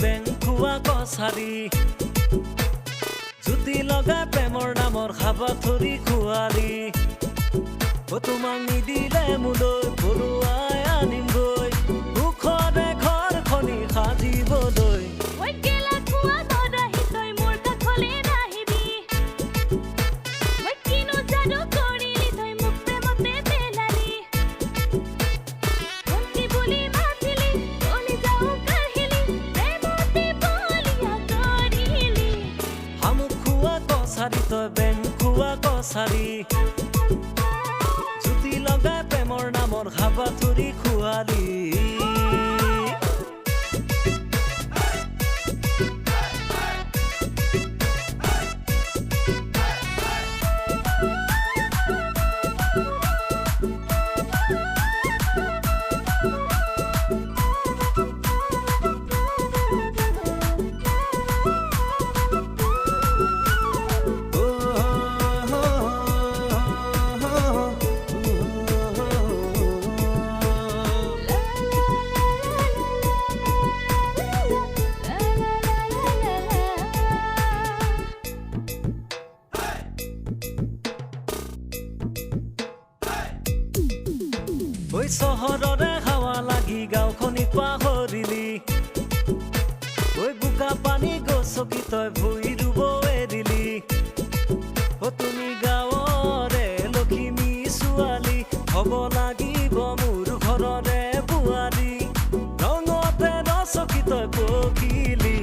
বেংকুৱা কছাৰী জুতি লগা প্ৰেমৰ নামৰ খাবা থৰি খুৱাৰী তোমাক নিদিলে মোলৈ পৰুৱাই আনিমগৈ সুখৰে ঘৰখনি সাজিবলৈ তই বেংকুৱা কছাৰী জুতি লগা প্ৰেমৰ নামৰ খাবা থৰি খুৱালী ঐ চহৰৰে হাৱা লাগি গাঁওখনি পাহৰিলি ঐ বোকা পানী গছকি তই ভুই ৰুব এৰিলি তুমি গাঁৱৰে লখিমী ছোৱালী হ'ব লাগিব মোৰ ঘৰৰে বোৱাৰী ৰঙতে ৰচকি তই পখিলি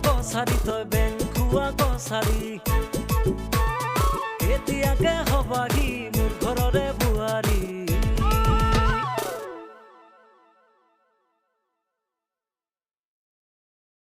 কছাৰী তই বেংকুৱা কছাৰী এতিয়াকে হবাহি মোৰ ঘৰৰে বোৱাৰী